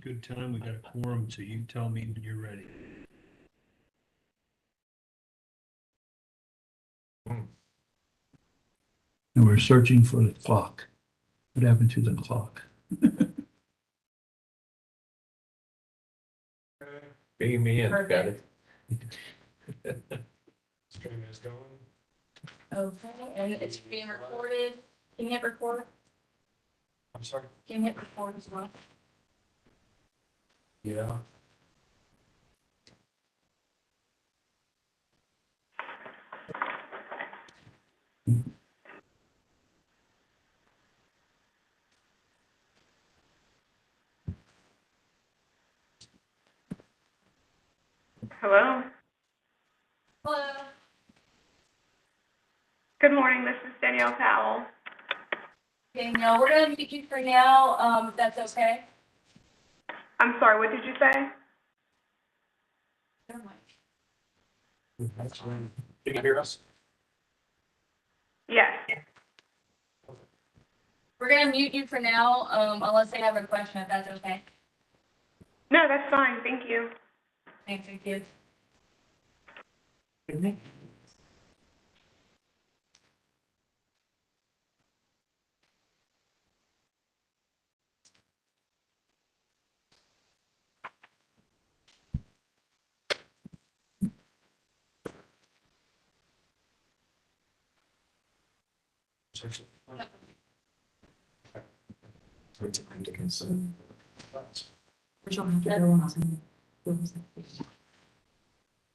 Good time. We got a quorum, so you tell me when you're ready. And we're searching for the clock. What happened to the clock? Bring me in, got it. Stream is going. Okay, and it's being recorded. Can you hit record? I'm sorry. Can you hit record as well? Yeah. Hello. Hello. Good morning. This is Danielle Powell. Danielle, we're gonna mute you for now, if that's okay. I'm sorry, what did you say? Never mind. Can you hear us? Yes. We're gonna mute you for now, unless they have a question, if that's okay. No, that's fine. Thank you. Thanks, you.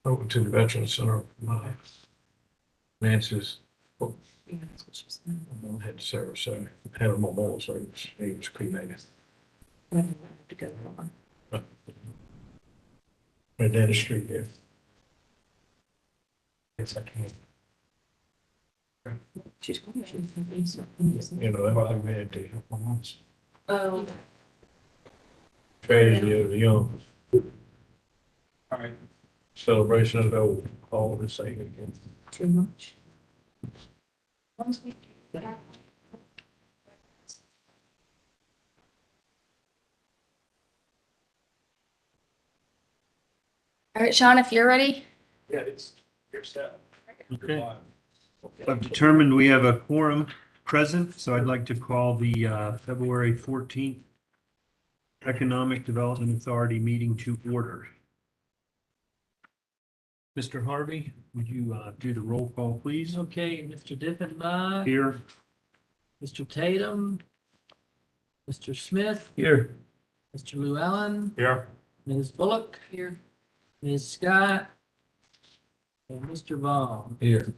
Over to the Veterans Center. Nancy's. Had Sarah say, had a memorial service. He was cremated. Right down the street there. Yes, I can. You know, that's why we had to. Oh. Tragedy of the young. All right. Celebration of the old, all the same again. Too much. All right, Sean, if you're ready. Yeah, it's your step. Okay. I've determined we have a quorum present, so I'd like to call the February 14th Economic Development Authority meeting to order. Mr. Harvey, would you do the roll call, please? Okay, Mr. Diffenbach, Here. Mr. Tatum, Mr. Smith, Here. Mr. Llewellyn, Here. Ms. Bullock. Here. Ms. Scott. And Mr. Vaughn. Here.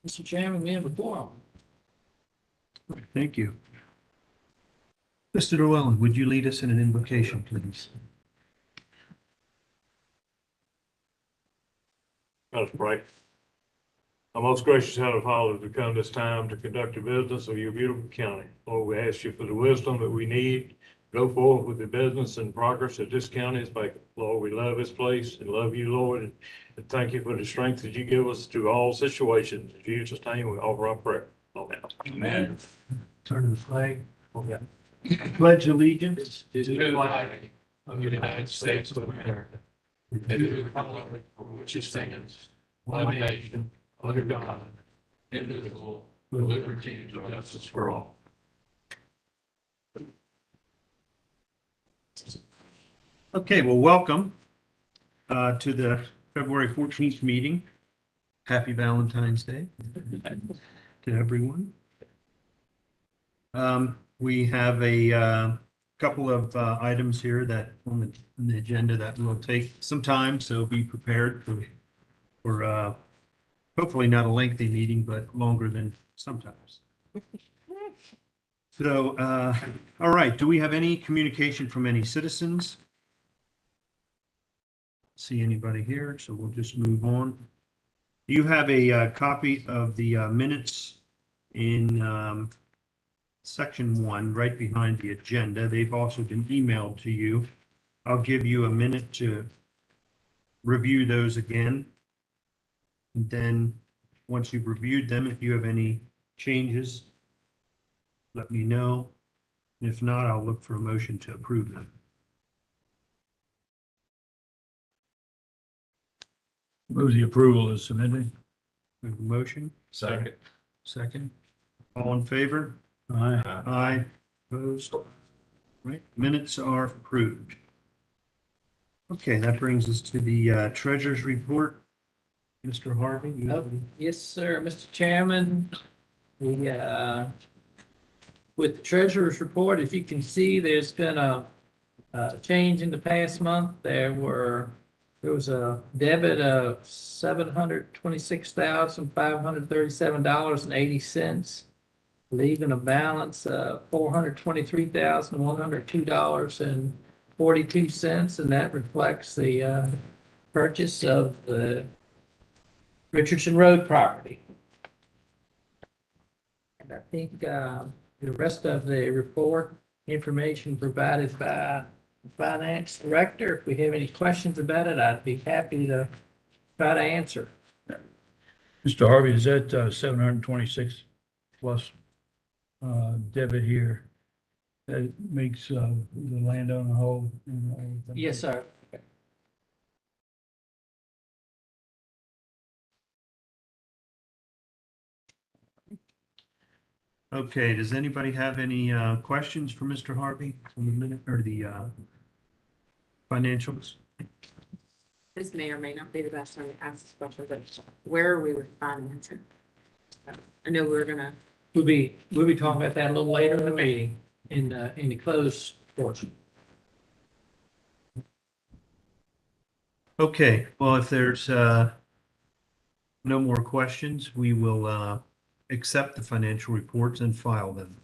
Mr. Chairman, we have a quorum. Thank you. Mr. Llewellyn, would you lead us in an invocation, please? Let us pray. Our most gracious Heavenly Father, as we come this time to conduct the business of your beautiful county, Lord, we ask you for the wisdom that we need to go forward with the business and progress that this county is making. Lord, we love this place and love you, Lord, and thank you for the strength that you give us through all situations. In Jesus' name, we offer our prayer. Amen. Amen. Turn to the flag. Okay. Pledge allegiance. To the flag of the United States of America, and to the republic for which it stands, one nation, under God, indivisible, with liberty and justice for all. Okay, well, welcome to the February 14th meeting. Happy Valentine's Day to everyone. We have a couple of items here that on the agenda that will take some time, so be prepared for hopefully not a lengthy meeting, but longer than sometimes. So, all right, do we have any communication from any citizens? See anybody here, so we'll just move on. You have a copy of the minutes in section 1, right behind the agenda. They've also been emailed to you. I'll give you a minute to review those again. And then, once you've reviewed them, if you have any changes, let me know. If not, I'll look for a motion to approve them. Move the approval is submitted. We have a motion, Second. second. All in favor? Aye. Aye. Opposed? Right, minutes are approved. Okay, that brings us to the treasurer's report. Mr. Harvey? you- Oh, yes, sir, Mr. Chairman. We, with the treasurer's report, as you can see, there's been a change in the past month. There was a debit of $726,537.80, leaving a balance of $423,102.42, and that reflects the purchase of the Richardson Road property. And I think the rest of the report, information provided by the finance director. If we have any questions about it, I'd be happy to try to answer. Mr. Harvey, is that 726 plus debit here? That makes the landowner whole? And everything? Yes, sir. Okay, does anybody have any questions for Mr. Harvey on the minute or the financials? This may or may not be the best time to ask this question, but where are we with financing? I know we're gonna, We'll be talking about that a little later in the meeting in the closed portion. Okay, well, if there's no more questions, we will accept the financial reports and file them.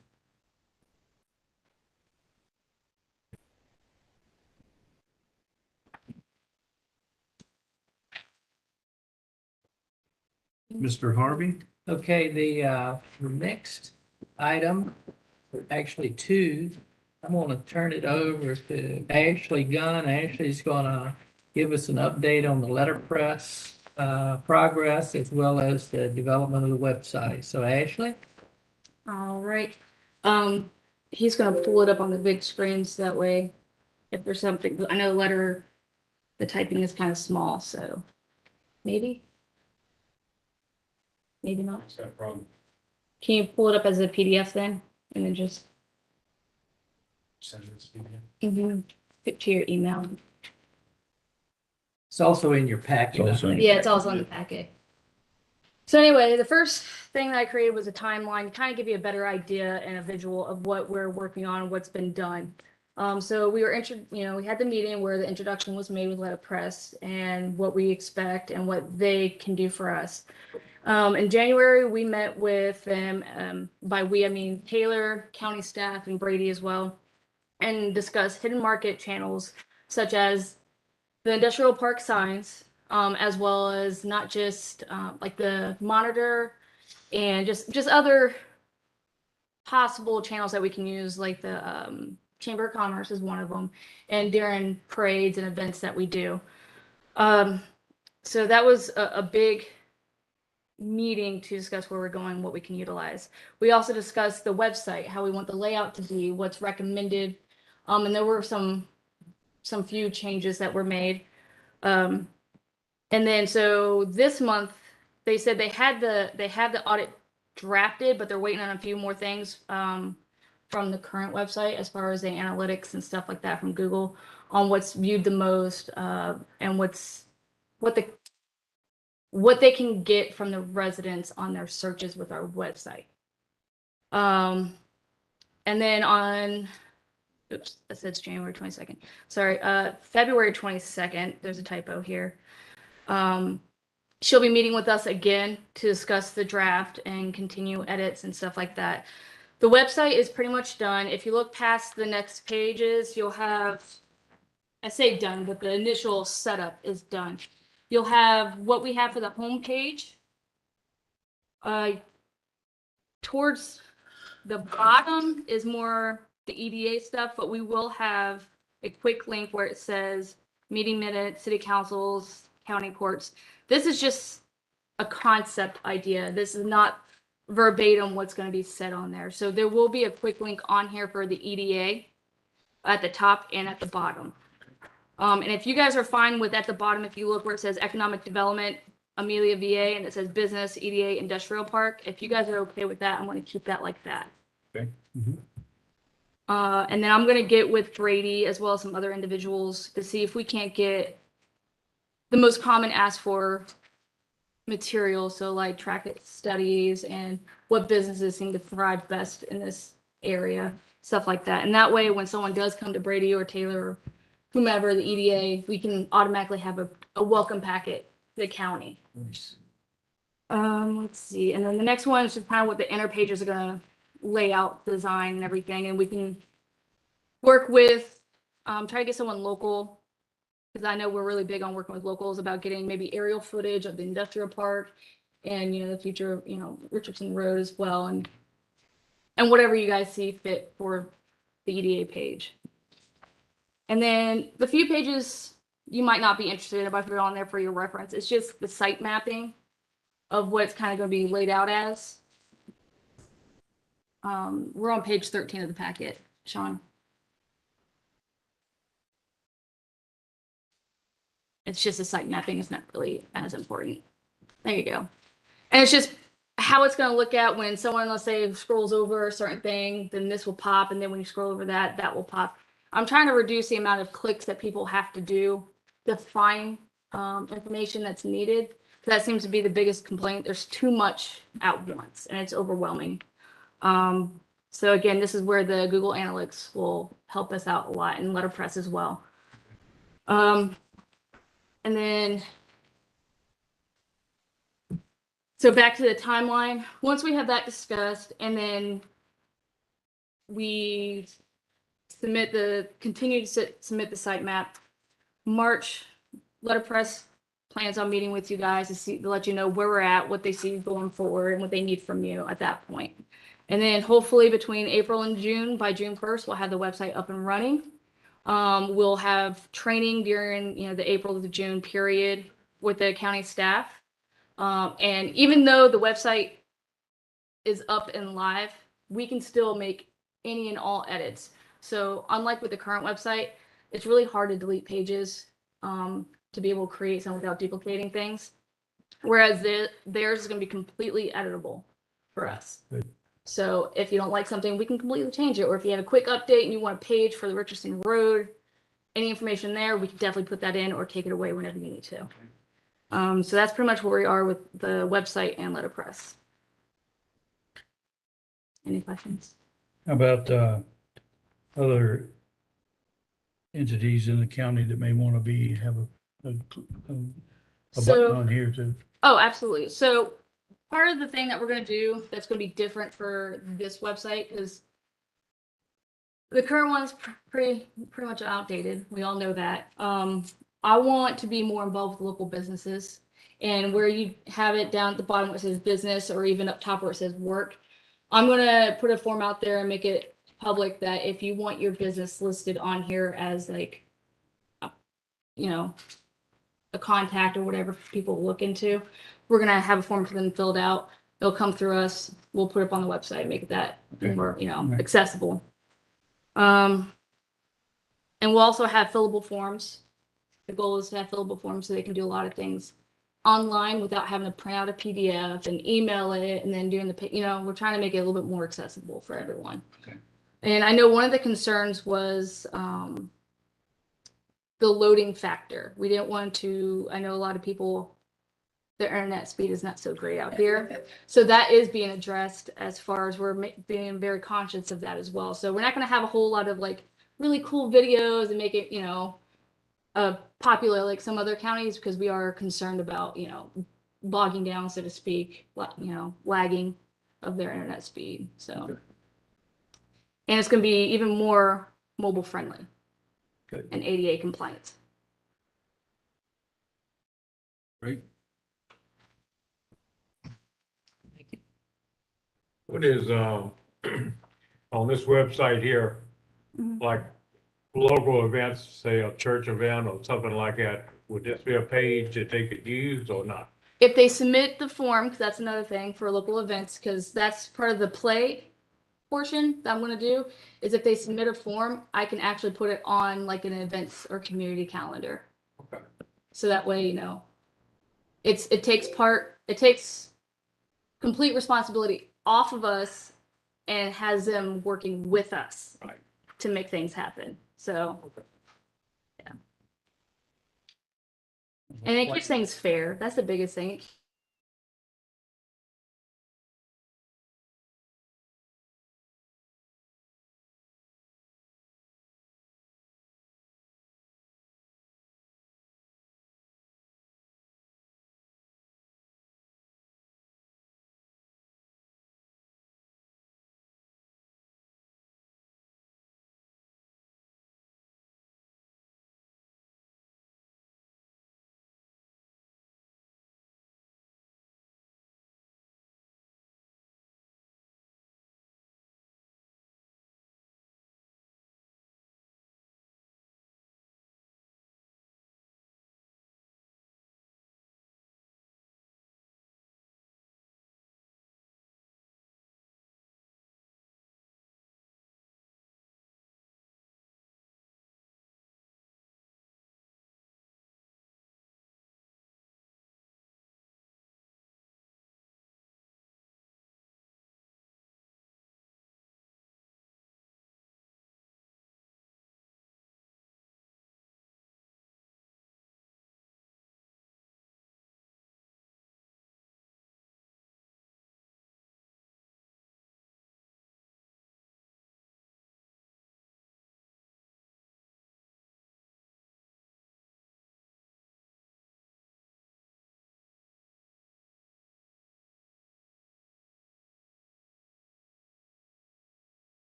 Mr. Harvey? Okay, the next item, actually two, I'm gonna turn it over to Ashley Gunn. Ashley's gonna give us an update on the letterpress progress as well as the development of the website. So Ashley? All right. He's gonna pull it up on the big screen so that way if there's something, I know the typing is kind of small, so maybe? Maybe not. Is that a problem? Can you pull it up as a PDF then? And then just Send it to me. fit to your email. It's also in your packet. It's also in- Yeah, it's also on the packet. So anyway, the first thing that I created was a timeline to kind of give you a better idea and a visual of what we're working on and what's been done. So we were we had the meeting where the introduction was made with letterpress and what we expect and what they can do for us. In January, we met with them, by we, I mean Taylor, county staff, and Brady as well, and discussed hidden market channels such as the industrial park signs, as well as not just like the monitor and just other possible channels that we can use, like the Chamber of Commerce is one of them, and during parades and events that we do. So that was a big meeting to discuss where we're going, what we can utilize. We also discussed the website, how we want the layout to be, what's recommended, and there were some few changes that were made. And then so this month they said they had the audit drafted, but they're waiting on a few more things from the current website as far as the analytics and stuff like that from Google on what's viewed the most and what they can get from the residents on their searches with our website. And then on, oops, that says January 22nd. Sorry, February 22nd, there's a typo here. She'll be meeting with us again to discuss the draft and continue edits and stuff like that. The website is pretty much done. If you look past the next pages, you'll have, I say done, but the initial setup is done. You'll have what we have for the home page. Towards the bottom is more the EDA stuff, but we will have a quick link where it says meeting minutes, city councils, county courts. This is just a concept idea. This is not verbatim what's going to be said on there. So there will be a quick link on here for the EDA at the top and at the bottom. And if you guys are fine with at the bottom, if you look where it says economic development, Amelia VA, and it says business, EDA, industrial park, if you guys are okay with that, I'm going to keep that like that. Okay. And then I'm going to get with Brady as well as some other individuals to see if we can't get the most common asked for material. So like track studies and what businesses seem to thrive best in this area, stuff like that. And that way, when someone does come to Brady or Taylor or whomever, the EDA, we can automatically have a welcome packet to the county. Let's see. And then the next one is just kind of what the inner pages are going to lay out, design and everything. And we can work with, try to get someone local, because I know we're really big on working with locals about getting maybe aerial footage of the industrial park and, you know, the future, you know, Richardson Road as well. And whatever you guys see fit for the EDA page. And then the few pages you might not be interested in, but I put it on there for your reference. It's just the site mapping of what it's kind of going to be laid out as. We're on page 13 of the packet, Sean. It's just a site mapping. It's not really as important. There you go. And it's just how it's going to look at when someone, let's say, scrolls over a certain thing, then this will pop. And then when you scroll over that, that will pop. I'm trying to reduce the amount of clicks that people have to do to find information that's needed. That seems to be the biggest complaint. There's too much at once and it's overwhelming. So again, this is where the Google Analytics will help us out a lot, and letterpress as well. And then, so back to the timeline. Once we have that discussed, and then we continue to submit the site map. March, letterpress plans on meeting with you guys to let you know where we're at, what they see going forward, and what they need from you at that point. And then hopefully between April and June, by June 1st, we'll have the website up and running. We'll have training during, you know, the April to June period with the county staff. And even though the website is up and live, we can still make any and all edits. So unlike with the current website, it's really hard to delete pages to be able to create some without duplicating things. Whereas theirs is going to be completely editable for us. Good. So if you don't like something, we can completely change it. Or if you have a quick update and you want a page for the Richardson Road, any information there, we can definitely put that in or take it away whenever you need to. So that's pretty much where we are with the website and letterpress. Any questions? How about other entities in the county that may want to have a button on here too? Oh, absolutely. So part of the thing that we're going to do that's going to be different for this website is the current one's pretty much outdated. We all know that. I want to be more involved with local businesses, and where you have it down at the bottom where it says business, or even up top where it says work, I'm going to put a form out there and make it public that if you want your business listed on here as like, you know, a contact or whatever people look into, we're going to have a form for them filled out. It'll come through us. We'll put it up on the website and make it that more, you know, accessible. And we'll also have fillable forms. The goal is to have fillable forms so they can do a lot of things online without having to print out a PDF and email it and then doing the, you know, we're trying to make it a little bit more accessible for everyone. Okay. And I know one of the concerns was the loading factor. We didn't want to, I know a lot of people, their internet speed is not so great out here. So that is being addressed as far as we're being very conscious of that as well. So we're not going to have a whole lot of like really cool videos and make it, you know, popular like some other counties, because we are concerned about, you know, bogging down, so to speak, you know, lagging of their internet speed. So, and it's going to be even more mobile friendly. Good. And ADA compliant. Great. What is, on this website here, Mhm. like local events, say a church event or something like that, would this be a page that they could use or not? If they submit the form, because that's another thing for local events, because that's part of the play portion that I'm gonna do, is if they submit a form, I can actually put it on like an events or community calendar. Okay. So that way, it takes complete responsibility off of us and has them working with us Right. to make things happen. So, and it keeps things fair. That's the biggest thing.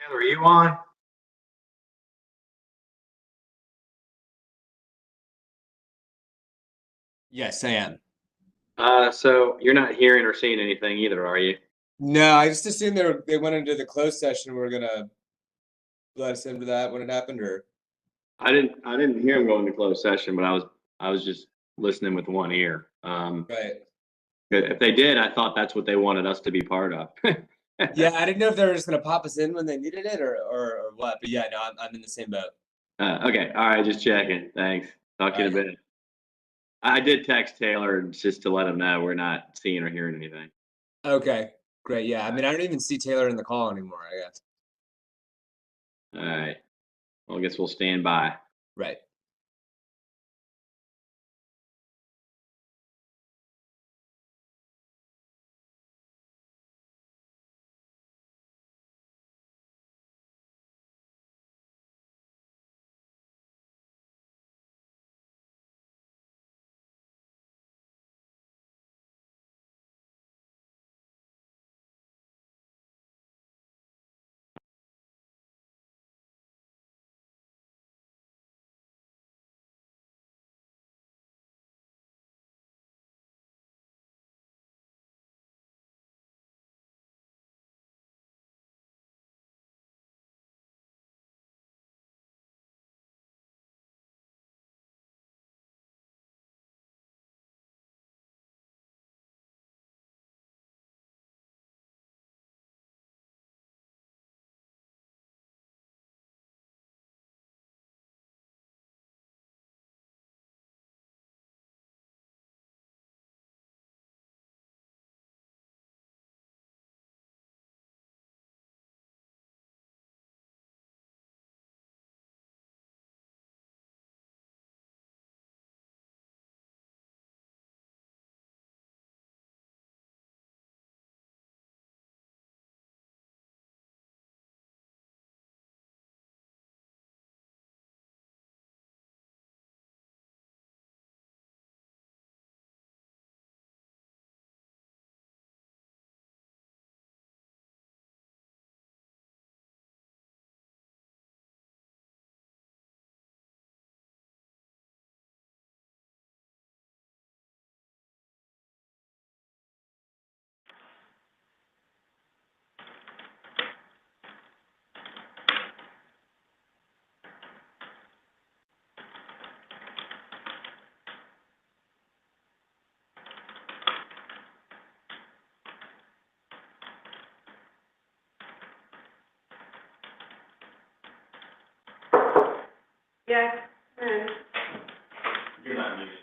Taylor, are you on? Yes, I am. So you're not hearing or seeing anything either, are you? No, I just assumed they went into the closed session. We're gonna let us into that when it happened, or I didn't hear him go into closed session, but I was just listening with one ear. right? If they did, I thought that's what they wanted us to be part of. Yeah, I didn't know if they were just gonna pop us in when they needed it, or what. But yeah, no, I'm in the same boat. Okay, all right, just checking. Thanks. Talk to you in a All right. bit. I did text Taylor just to let him know we're not seeing or hearing anything. Okay, great. Yeah, I mean, I don't even see Taylor in the call anymore. I guess. All right. Well, I guess we'll stand by. Right. Yes. You're not muted.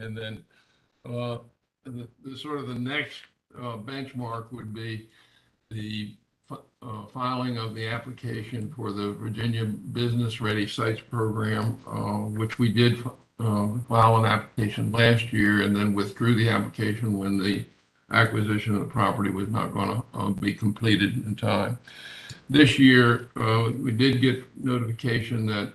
And then the sort of the next benchmark would be the filing of the application for the Virginia Business Ready Sites Program, which we did file an application last year and then withdrew the application when the acquisition of the property was not going to be completed in time. This year, we did get notification that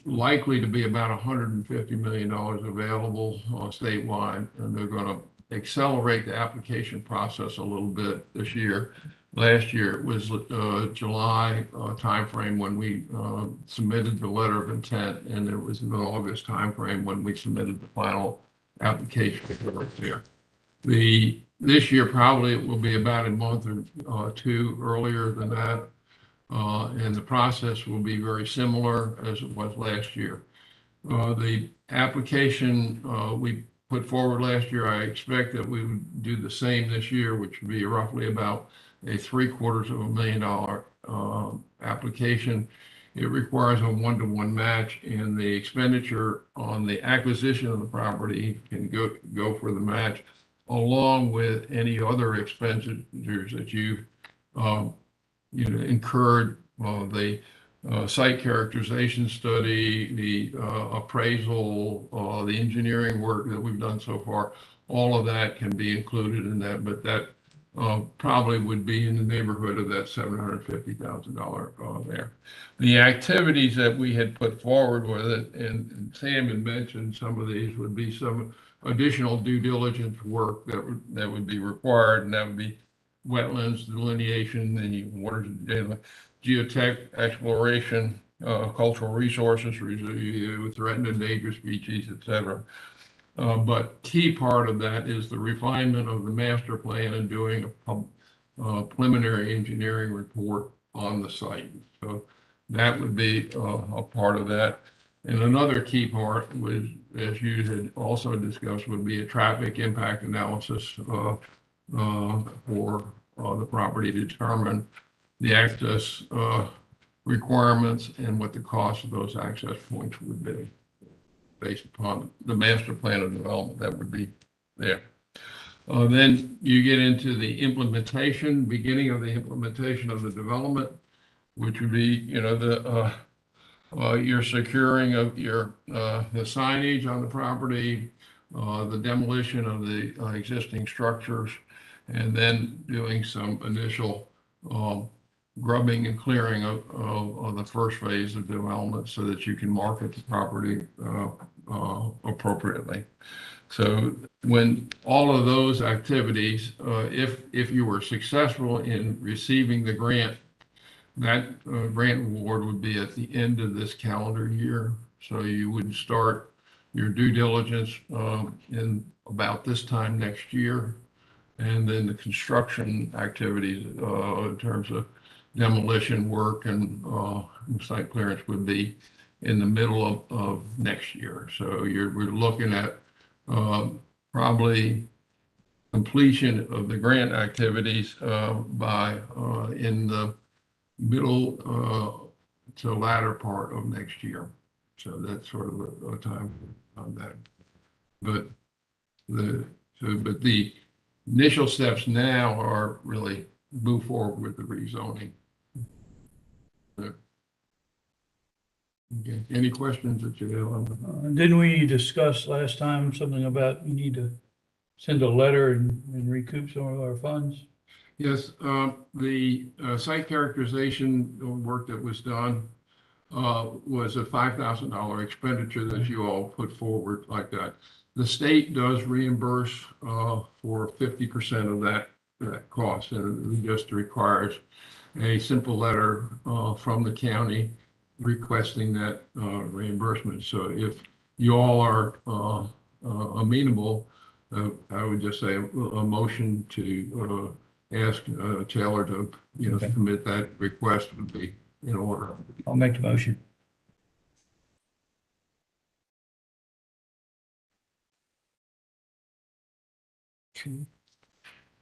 likely to be about $150 million available statewide, and they're going to accelerate the application process a little bit this year. Last year, it was July timeframe when we submitted the letter of intent, and it was an August timeframe when we submitted the final application here. This year, probably it will be about a month or two earlier than that. And the process will be very similar as it was last year. The application we put forward last year, I expect that we would do the same this year, which would be roughly about a $750,000 application. It requires a 1-to-1 match, and the expenditure on the acquisition of the property can go for the match, along with any other expenditures that you've incurred, the site characterization study, the appraisal, the engineering work that we've done so far. All of that can be included in that, but that probably would be in the neighborhood of that $750,000 there. The activities that we had put forward with it, and Sam had mentioned some of these, would be some additional due diligence work that would be required, and that would be wetlands delineation, the water geotech exploration, cultural resources review, threatened endangered species, etc. But key part of that is the refinement of the master plan and doing a preliminary engineering report on the site. So that would be a part of that. And another key part was, as you had also discussed, would be a traffic impact analysis for the property to determine the access requirements and what the cost of those access points would be based upon the master plan of development that would be there. Then you get into the implementation, beginning of the implementation of the development, which would be, your securing of the signage on the property, the demolition of the existing structures, and then doing some initial grubbing and clearing of the first phase of development so that you can market the property appropriately. So when all of those activities, if you were successful in receiving the grant, that grant award would be at the end of this calendar year. So you would start your due diligence in about this time next year. And then the construction activities in terms of demolition work and site clearance would be in the middle of next year. So we're looking at probably completion of the grant activities by in the middle to latter part of next year. So that's sort of a time on that. But the initial steps now are really move forward with the rezoning. Okay. Any questions that you have on that? Didn't we discuss last time something about we need to send a letter and recoup some of our funds? Yes, the site characterization work that was done was a $5,000 expenditure that you all put forward like that. The state does reimburse for 50% of that cost, and it just requires a simple letter from the county requesting that reimbursement. So if you all are amenable, I would just say a motion to ask Taylor to Okay. submit that request would be in order. I'll make the motion.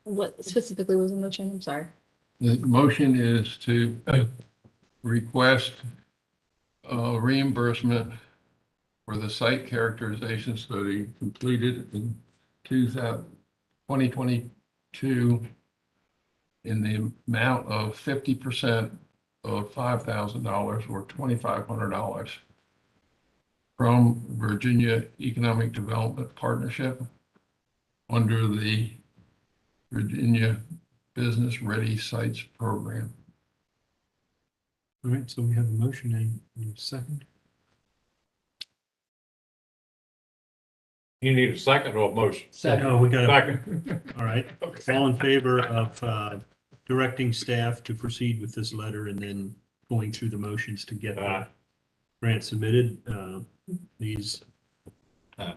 What specifically was the motion? I'm sorry. The motion is to request reimbursement for the site characterization study completed in 2022 in the amount of 50% of $5,000 or $2,500 from Virginia Economic Development Partnership under the Virginia Business Ready Sites Program. All right, so we have a motion and a second. You need a second or a motion? Oh, we got, Second. all right. All in favor of directing staff to proceed with this letter and then going through the motions to get the Aye. grant submitted, please Uh,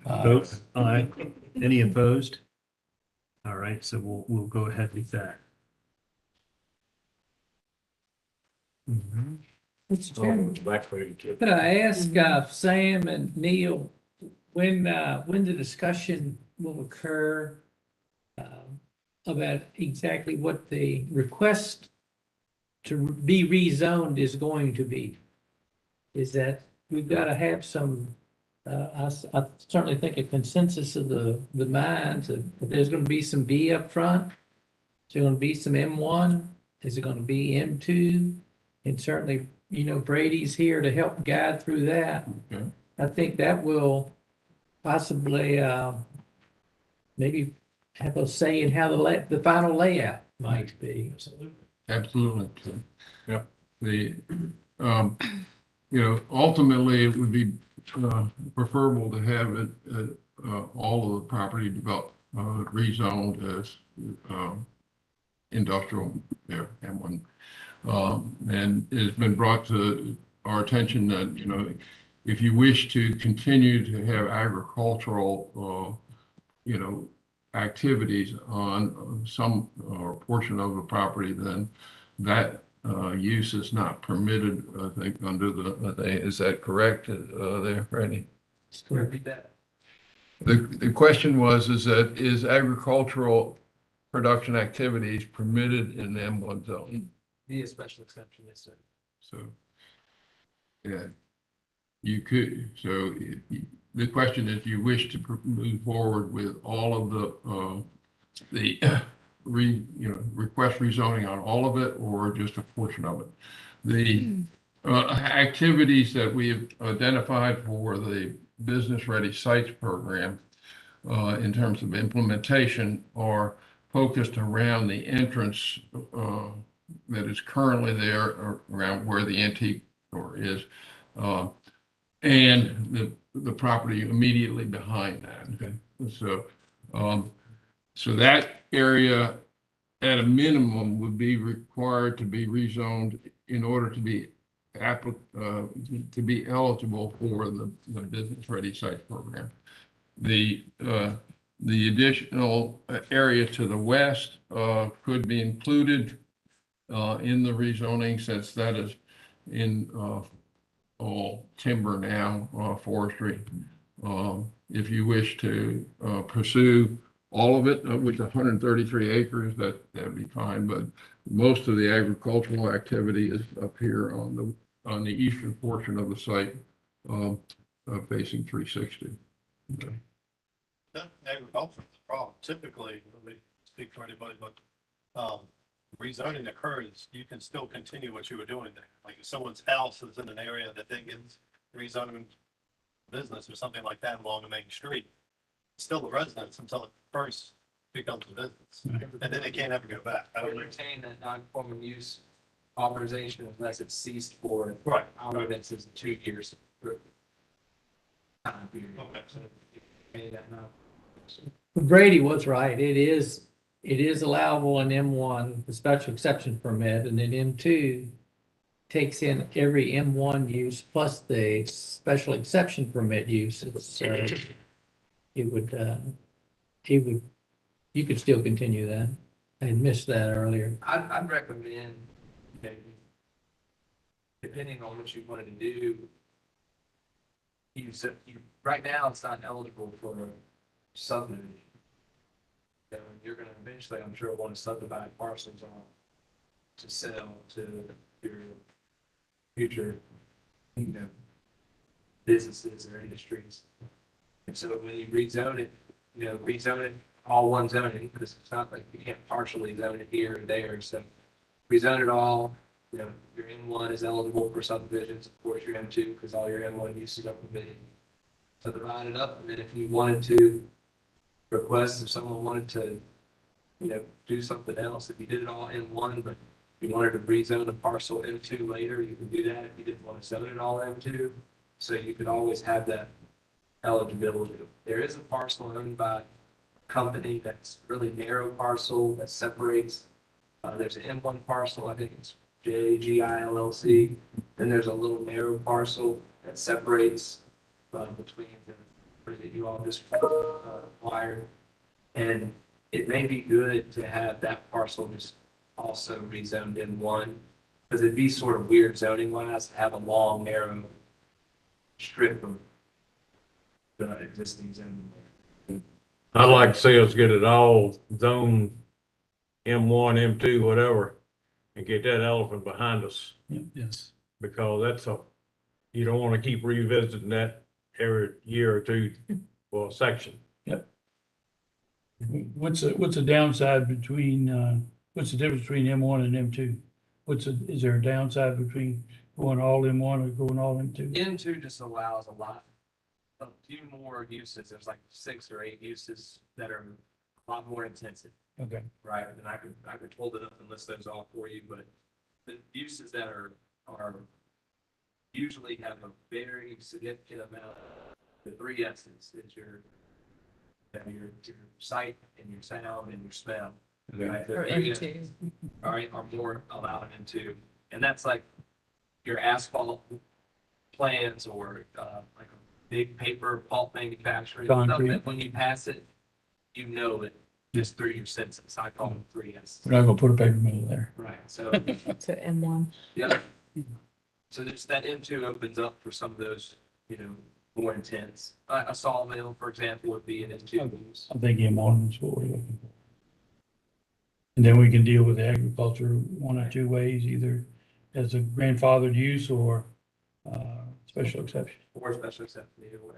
vote. Aye. Any opposed? All right, so we'll go ahead with that. Mhm. Mr. Chairman, Back way to- could I ask Sam and Neil when the discussion will occur about exactly what the request to be rezoned is going to be? Is that we've got to have some, I certainly think a consensus of the minds that there's going to be some B up front. Is there going to be some M1? Is it going to be M2? And certainly, you know, Brady's here to help guide through that. Okay. I think that will possibly, maybe have a say in how the final layout might be. Absolutely. Yep. The, ultimately, it would be preferable to have it, all of the property developed, rezoned as industrial, M1. And it's been brought to our attention that, if you wish to continue to have agricultural, activities on some or portion of the property, then that use is not permitted, I think, under is that correct, there, Randy? Repeat that. The question was, is agricultural production activities permitted in the M1 zone? Be a special exception, yes, sir. So, yeah, you could, so the question is, you wish to move forward with all of the request rezoning on all of it, or just a portion of it? The activities that we have identified for the Business Ready Sites Program in terms of implementation are focused around the entrance that is currently there around where the antique store is, and the property immediately behind that. Okay. So that area at a minimum would be required to be rezoned in order to be eligible for the Business Ready Sites Program. The additional area to the west could be included in the rezoning, since that is in all timber now, forestry. If you wish to pursue all of it, which 133 acres, that'd be fine. But most of the agricultural activity is up here on the eastern portion of the site, facing 360. Okay. Agriculture is the problem. Typically, let me speak for anybody, but rezoning occurs, you can still continue what you were doing there. Like if someone's house is in an area that they get rezoning business or something like that along the main street, it's still a residence until it first becomes a business. And then they can't ever go back. I don't know. Retain that non-conforming use authorization unless it's ceased for Right. our events 2 years. Time period. Okay, so Made that now. Brady was right. It is allowable in M1, the special exception permit, and then M2 takes in every M1 use plus the special exception permit use. You could still continue that. I missed that earlier. I'd recommend, depending on what you wanted to do, right now it's not eligible for subdivision. You're gonna eventually, I'm sure, want to subdivide parcels on to sell to your future, businesses or industries. And so when you rezone it, rezone it all one zoning, because it's not like you can't partially zone it here and there, so rezone it all, your M1 is eligible for subdivisions, of course, your M2, because all your M1 uses are permitted. So divide it up, and then if you wanted to request, if someone wanted to, do something else, if you did it all in one, but you wanted to rezone a parcel M2 later, you can do that if you didn't want to zone it all M2. So you could always have that eligibility. There is a parcel owned by a company that's really narrow parcel that separates. There's an M1 parcel, I think it's JGI Then there's a little narrow parcel that separates between the that you all just acquired. And it may be good to have that parcel just also rezoned in one, because it'd be sort of weird zoning wise to have a long, narrow strip of the existing zone. I'd like to see us get it all zoned M1, M2, whatever, and get that elephant behind us, Yes. because you don't want to keep revisiting that every year or two for a section. What's the downside between, what's the difference between M1 and M2? Is there a downside between going all M1 or going all M2? M2 just allows a few more uses. There's like 6 or 8 uses that are a lot more intensive. Okay. Right, and I could hold it up and list those all for you, but the uses that are usually have a very significant amount. The 3 S's is your sight and your sound and your smell. Right? Or M2. All right, are more allowed into, and that's like your asphalt plans or like a big paper pulp manufacturing stuff Concrete. that when you pass it, it just through your senses. I call them 3 S's. We're not gonna put a paper mill there. Right, so, So M1. yeah. So just that M2 opens up for some of those, more intense. A sawmill, for example, would be an M2 use. I think M1 is what we're looking for. And then we can deal with agriculture one or two ways, either as a grandfathered use or special exception. Or special exception, either way.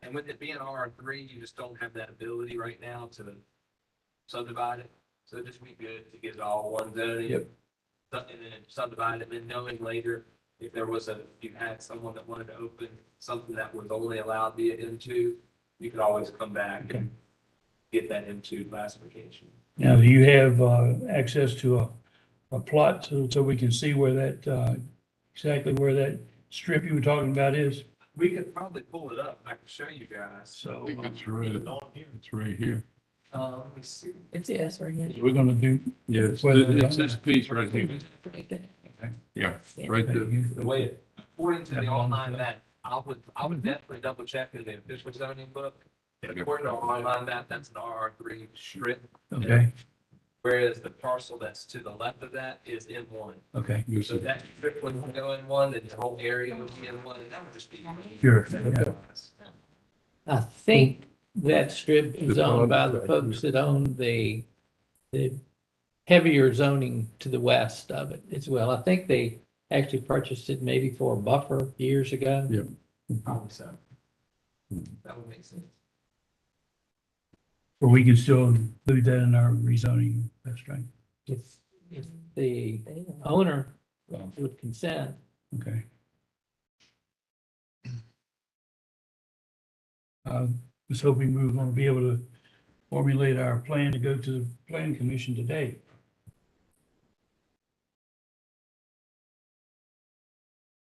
And with it being R3, you just don't have that ability right now to subdivide it. So it'd just be good to get it all one zoning. Yep. And then subdivide it, and then knowing later if you had someone that wanted to open something that was only allowed via M2, you could always come back and get that M2 classification. Now, do you have access to a plot so we can see where that, exactly where that strip you were talking about is? We could probably pull it up. I can show you guys. So It's right here. Let me see. It's yes, right here. we're gonna do. Yes, it's this piece right here. Yeah, right there. The way, according to the online map, I would definitely double check in the official zoning book. According to our online map, that's an R3 strip. Okay, Whereas the parcel that's to the left of that is M1. okay. So that strip would go in one, then the whole area would be M1, and that would just be. Sure. I think that strip is owned by the folks that own the heavier zoning to the west of it as well. I think they actually purchased it maybe for a buffer years ago. Yeah. Probably so. That would make sense. Or we can still include that in our rezoning, that's right. If the owner would consent. Okay. I was hoping we were gonna be able to formulate our plan to go to the planning commission today.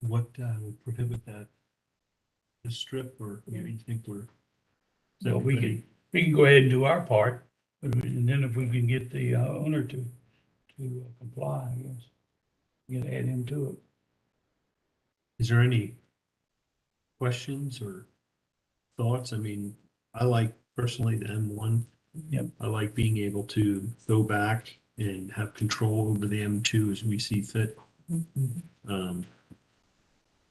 What would prohibit that? The strip, or you think we're? So we can go ahead and do our part, and then if we can get the owner to comply, I guess. We can add him to it. Is there any questions or thoughts? I mean, I like personally the M1. Yep. I like being able to go back and have control over the M2 as we see fit.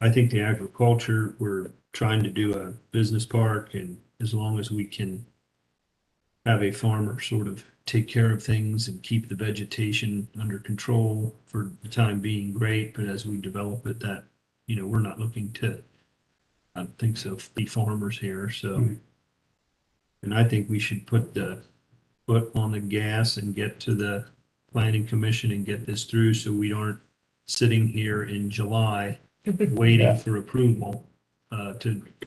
I think the agriculture, we're trying to do a business park, and as long as we can have a farmer sort of take care of things and keep the vegetation under control for the time being, great, but as we develop it, that, we're not looking to I don't think so, the farmers here, so. Hmm. And I think we should put the foot on the gas and get to the planning commission and get this through so we aren't sitting here in July waiting for approval.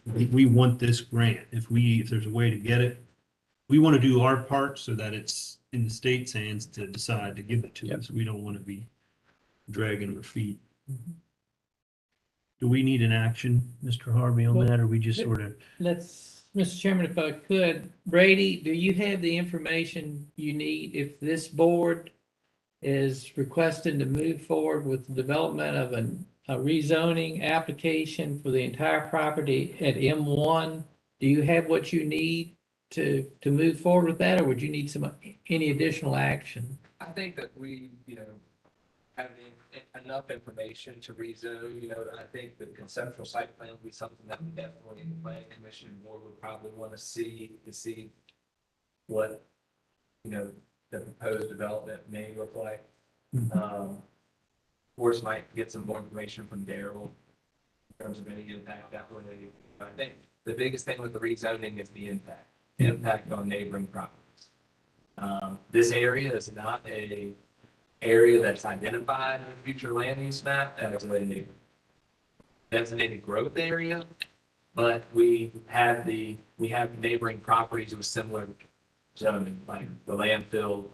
We want this grant. If there's a way to get it, we want to do our part so that it's in the state's hands to decide to give it to us. We don't want to be dragging our feet. Do we need an action, Mr. Harvey, on that, or we just sort of? Let's, Mr. Chairman, if I could, Brady, do you have the information you need if this board is requesting to move forward with the development of a rezoning application for the entire property at M1? Do you have what you need to move forward with that, or would you need any additional action? I think that we, have enough information to rezone, I think the conceptual site plan would be something that we definitely, in the planning commission board would probably want to see what, the proposed development may look like. Of course, might get some more information from Daryl in terms of any impact that way. I think the biggest thing with the rezoning is the impact on neighboring properties. This area is not a area that's identified in the future land use map as a designated growth area, but we have neighboring properties with similar zoning, like the landfill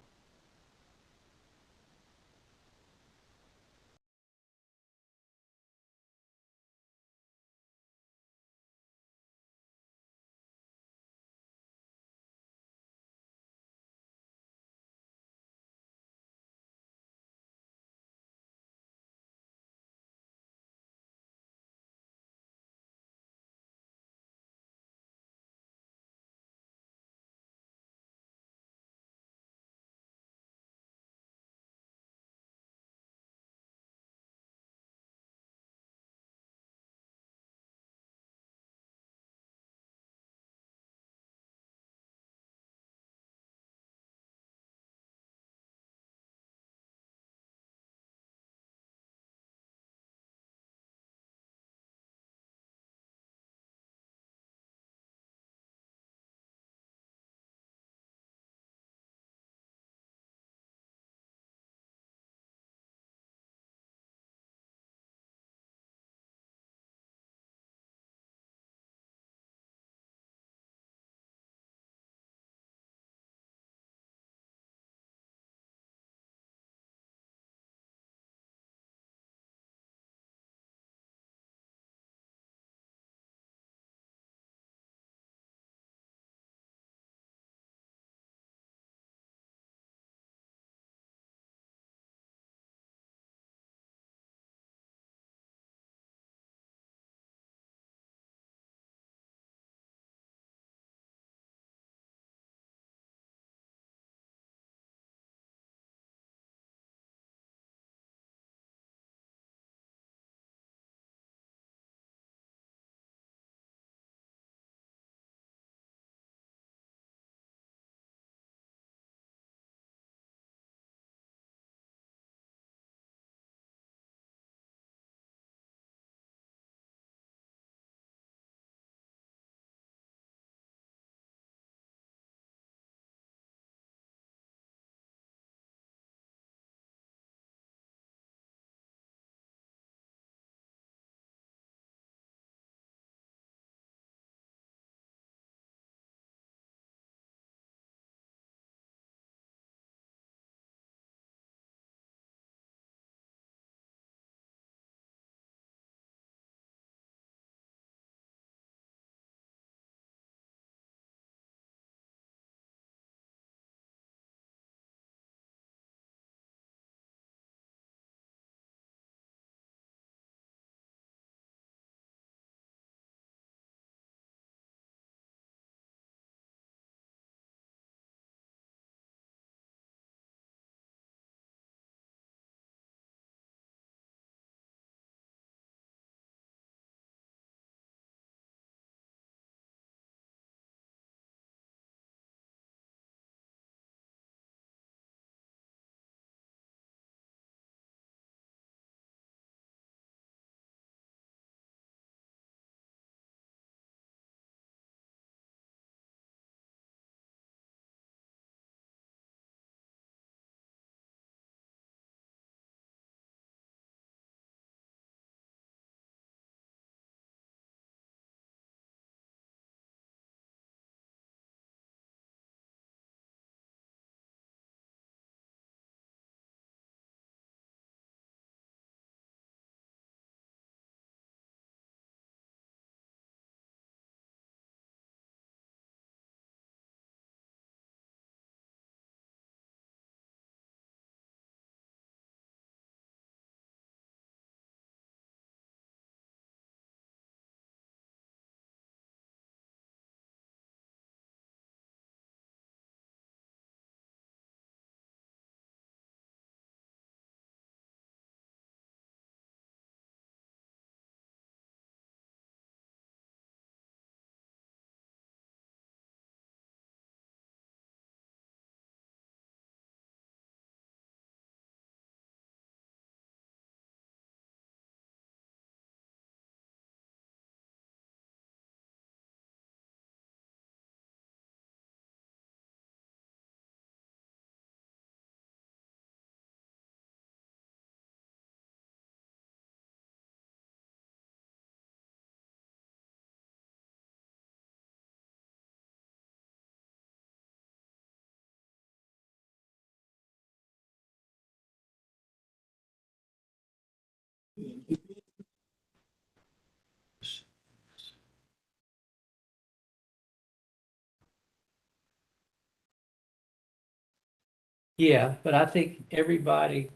Yeah, but I think everybody, as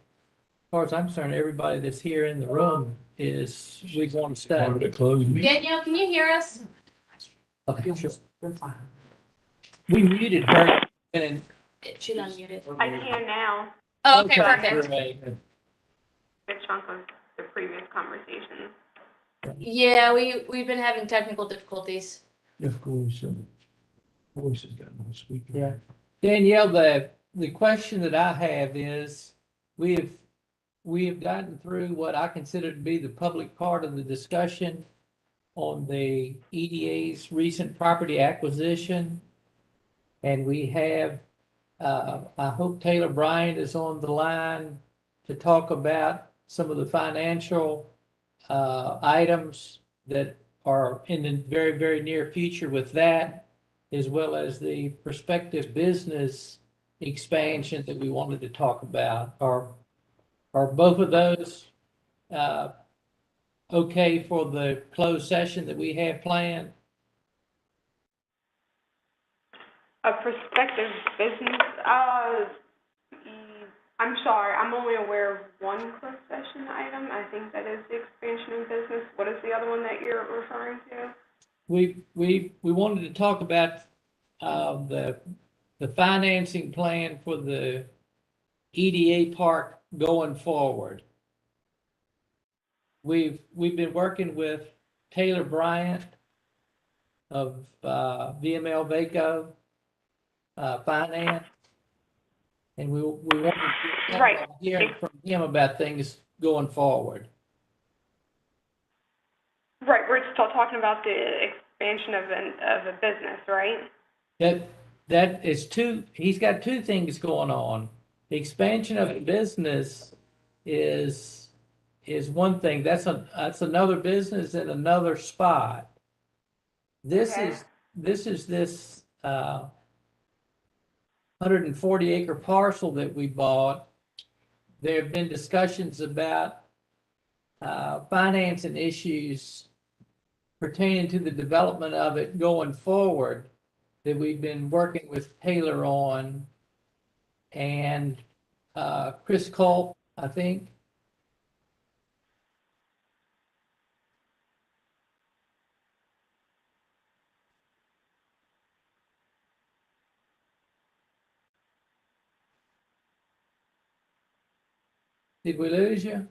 far as I'm concerned, everybody that's here in the room is, we want to stay. Part of the closed meeting. Danielle, can you hear us? Okay, sure. We're fine. We muted her and. She's unmuted. I can now, Oh, okay, perfect. Great. a chunk of the previous conversations. Yeah, we've been having technical difficulties. Of course, voice has got no speaker. Yeah. Danielle, the question that I have is, we have gotten through what I consider to be the public part of the discussion on the EDA's recent property acquisition. And we have, I hope Taylor Bryant is on the line to talk about some of the financial items that are in the very, very near future with that, as well as the prospective business expansion that we wanted to talk about. Are both of those okay for the closed session that we have planned? A prospective business, I'm sorry, I'm only aware of one closed session item. I think that is the expansion of business. What is the other one that you're referring to? We wanted to talk about the financing plan for the EDA park going forward. We've been working with Taylor Bryant of VML Vaco Finance, and we wanted to Right. hear from him about things going forward. Right, we're still talking about the expansion of a business, right? That is two, he's got two things going on. The expansion of the business is one thing. That's another business in another spot. This Okay. is this 140 acre parcel that we bought. There have been discussions about financing issues pertaining to the development of it going forward that we've been working with Taylor on, and Chris Culp, I think. Did we lose you?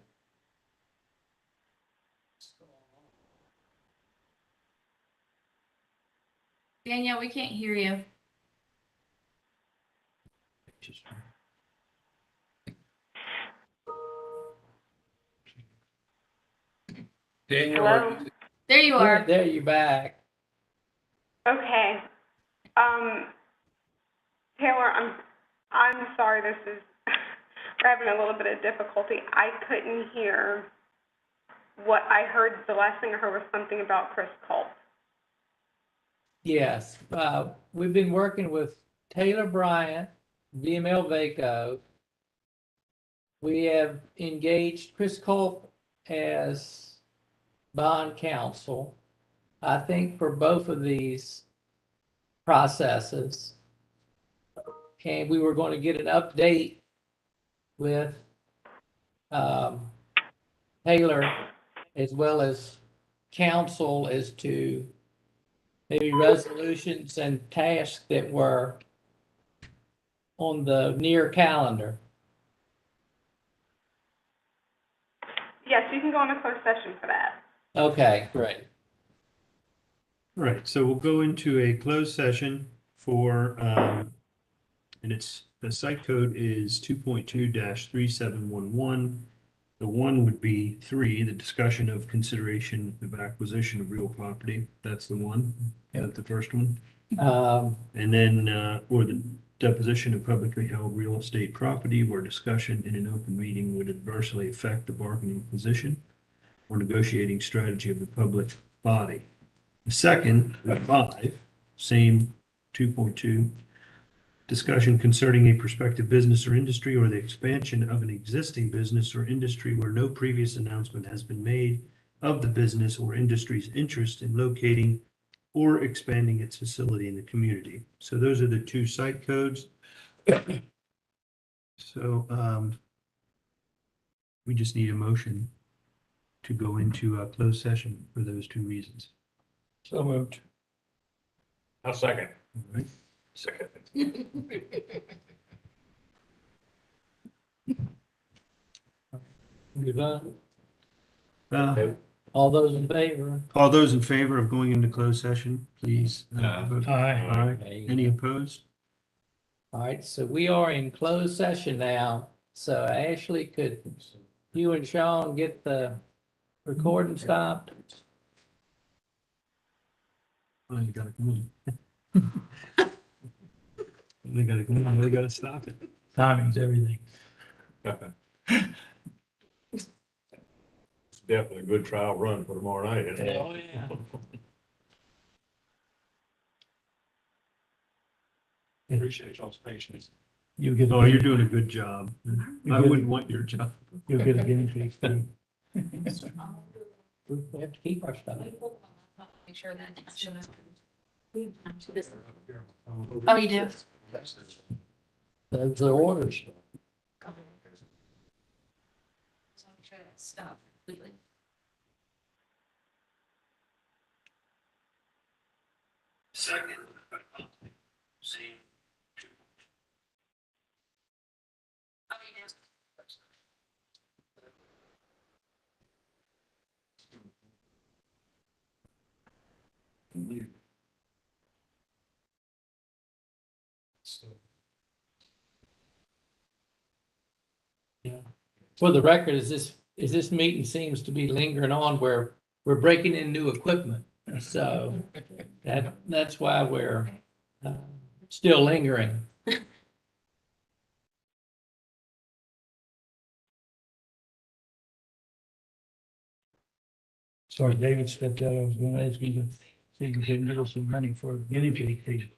Danielle, we can't hear you. Daniel, Hello? There you are. There, you're back. Okay. Taylor, I'm sorry, this is, we're having a little bit of difficulty. I couldn't hear what I heard. The last thing I heard was something about Chris Culp. Yes, we've been working with Taylor Bryant, VML Vaco. We have engaged Chris Culp as bond counsel, I think, for both of these processes. And we were going to get an update with Taylor as well as counsel as to maybe resolutions and tasks that were on the near calendar. Yes, you can go in a closed session for that. Okay, great. All right, so we'll go into a closed session for, and the site code is 2.2-3711. The one would be 3, the discussion of consideration of acquisition of real property. That's the one. Is that the first one? And then, or the deposition of publicly held real estate property where discussion in an open meeting would adversely affect the bargaining position or negotiating strategy of the public body. The second, 5, same 2.2, Discussion concerning a prospective business or industry or the expansion of an existing business or industry where no previous announcement has been made of the business or industry's interest in locating or expanding its facility in the community. So those are the two site codes. So we just need a motion to go into a closed session for those two reasons. So moved. I'll second. All right. Second. You vote? Uh, All those in favor? All those in favor of going into closed session, please vote. Aye. Aye. Any opposed? All right, so we are in closed session now. So Ashley, could you and Sean get the recording stopped? Oh, you gotta come on. They gotta come on, they gotta stop it. Timing's everything. It's definitely a good trial run for tomorrow night. isn't it? Oh, yeah. Appreciate y'all's patience. You'll get. Oh, you're doing a good job. I wouldn't want your job. You'll get a guinea pig too. We have to keep our stuff. Make sure that. Oh, you do? Those are orders. Stop completely. Second. See. Oh, you do? For the record, is this meeting seems to be lingering on where we're breaking in new equipment. So that's why we're still lingering. Sorry, David stepped out. I was gonna ask you to see if you can give us some money for a guinea pig.